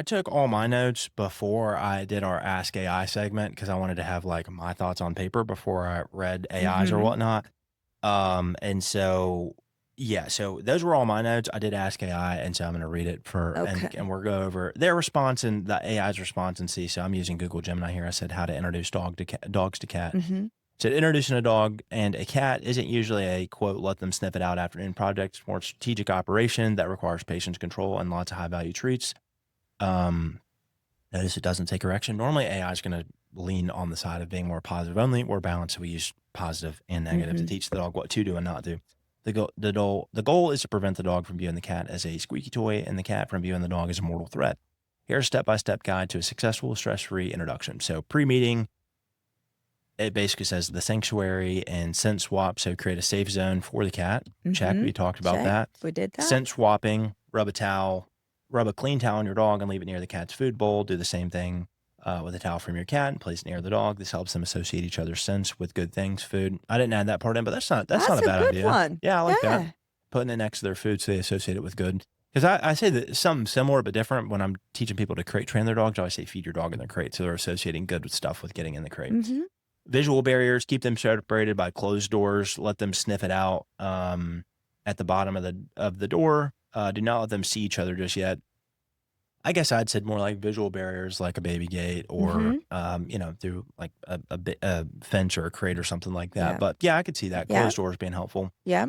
I took all my notes before I did our Ask AI segment because I wanted to have like my thoughts on paper before I read AIs or Mhm. whatnot. And so yeah, so those were all my notes. I did Ask AI, and so I'm going to read it for and Okay. we'll go over their response and the AI's response and see. So I'm using Google Gemini here. I said how to introduce dogs to cat. Mhm. So introducing a dog and a cat isn't usually a quote, let them sniff it out after an end project. It's more a strategic operation that requires patience, control, and lots of high value treats. Um, Notice it doesn't take correction. Normally, AI is going to lean on the side of being more positive only. We're balanced, so we use positive and negative to Mhm. teach the dog what to do and not do. The goal is to prevent the dog from viewing the cat as a squeaky toy and the cat from viewing the dog as a mortal threat. Here's a step-by-step guide to a successful, stress-free introduction. So pre-meeting, it basically says the sanctuary and scent swap. So create a safe zone for the cat. Check. Mhm. We talked about Check. that. We did that. Scent swapping, rub a clean towel on your dog and leave it near the cat's food bowl. Do the same thing with a towel from your cat and place it near the dog. This helps them associate each other's scents with good things, food. I didn't add that part in, but that's not That's a a bad good idea. one. Yeah, I like that. Yeah. Putting it next to their food so they associate it with good. Because I say that something similar but different when I'm teaching people to crate train their dogs. I always say feed your dog in their crate. So they're associating good with stuff with getting in the crate. Mhm. Visual barriers, keep them separated by closed doors. Let them sniff it out at the bottom of the door. Do not let them see each other just yet. I guess I'd said more like visual barriers, like a baby gate, or Mhm. through like a fence or a crate or something like that. Yeah. But yeah, I could see that Yeah. closed doors being helpful. Yeah.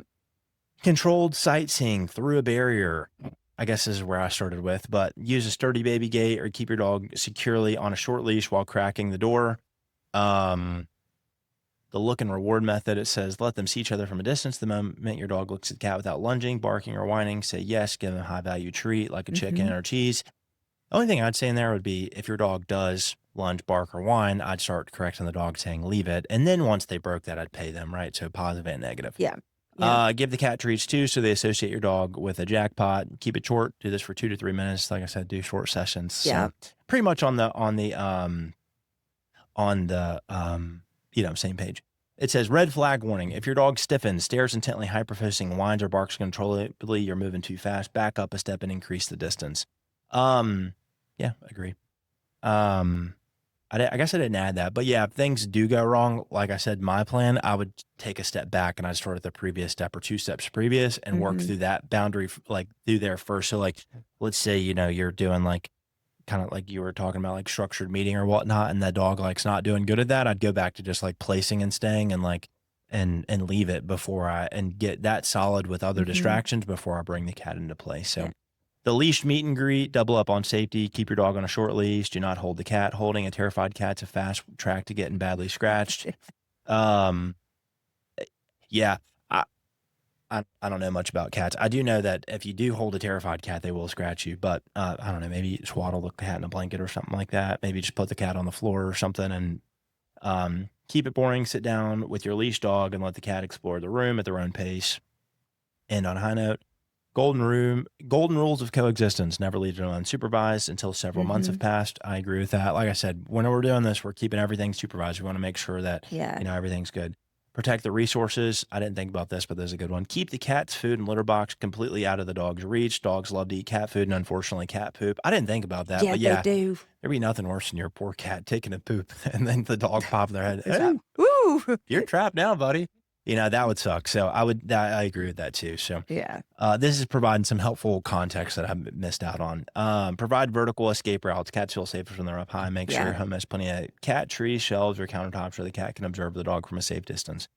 Controlled sightseeing through a barrier. I guess this is where I started with, but use a sturdy baby gate or keep your dog securely on a short leash while cracking the door. Um, the look and reward method, it says, let them see each other from a distance. The moment your dog looks at the cat without lunging, barking, or whining, say yes, give them a high value treat like a chicken Mhm. or cheese. The only thing I'd say in there would be if your dog does lunge, bark, or whine, I'd start correcting the dog saying leave it. And then once they broke that, I'd pay them, right? So positive and negative. Yeah. Yeah. Give the cat treats too, so they associate your dog with a jackpot. Keep it short. Do this for 2 to 3 minutes. Like I said, do short sessions. Yeah. So pretty much on the same page. It says red flag warning. If your dog stiffens, stares intently, hyperfocusing, whines or barks uncontrollably, you're moving too fast. Back up a step and increase the distance. Um, yeah, agree. Um, I guess I didn't add that, but yeah, if things do go wrong, like I said, my plan, I would take a step back and I'd start at the previous step or 2 steps previous and work Mhm. through that boundary, like through there first. So like, let's say, you're doing like kind of like you were talking about like structured meeting or whatnot, and that dog like's not doing good at that. I'd go back to just like placing and staying and like, and leave it before and get that solid with other Mhm. distractions before I bring the cat into play. Yeah. So the leash meet and greet, double up on safety, keep your dog on a short leash, do not hold the cat. Holding a terrified cat's a fast track to getting badly scratched. Um, yeah, I, I don't know much about cats. I do know that if you do hold a terrified cat, they will scratch you, but, I don't know, maybe swaddle the cat in a blanket or something like that. Maybe just put the cat on the floor or something and, keep it boring. Sit down with your leash dog and let the cat explore the room at their own pace. And on a high note, golden rules of coexistence. Never leave it unsupervised until several months have Mhm. passed. I agree with that. Like I said, when we're doing this, we're keeping everything supervised. We want to make sure that, Yeah. everything's good. Protect the resources. I didn't think about this, but there's a good one. Keep the cat's food and litter box completely out of the dog's reach. Dogs love to eat cat food and unfortunately cat poop. I didn't think about that, Yeah, but they yeah, do. there'd be nothing worse than your poor cat taking a poop and then the dog popping their head. It's like, Hey, "Woo." you're trapped now, buddy. That would suck. So I agree with that too. So Yeah. this is providing some helpful context that I've missed out on. Provide vertical escape routes. Cats feel safer when they're up high. Make sure Yeah. your home has plenty of cat trees, shelves, or countertops where the cat can observe the dog from a safe distance.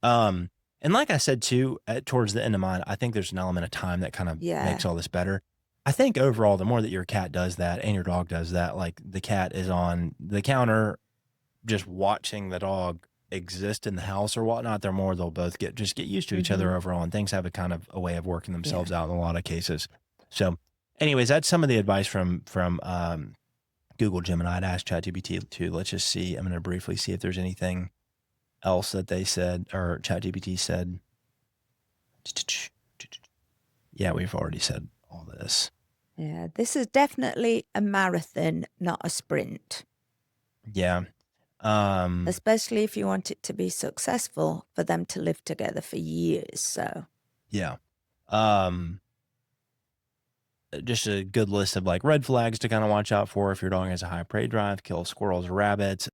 Um, and like I said too, towards the end of mine, I think there's an element of time that kind of makes Yeah. all this better. I think overall, the more that your cat does that and your dog does that, like the cat is on the counter just watching the dog exist in the house or whatnot, they'll both get used to each other Mhm. overall, and things have a kind of a way of working Yeah. themselves out in a lot of cases. So, anyways, that's some of the advice from Google Gemini. I'd asked ChatGPT too. Let's just see. I'm going to briefly see if there's anything else that they said or ChatGPT said. Yeah, we've already said all this. Yeah. This is definitely a marathon, not a sprint, Yeah. Um, especially if you want it to be successful for them to live together for years, so yeah. Um, just a good list of like red flags to kind of watch out for if your dog has a high prey drive, kill squirrels or rabbits.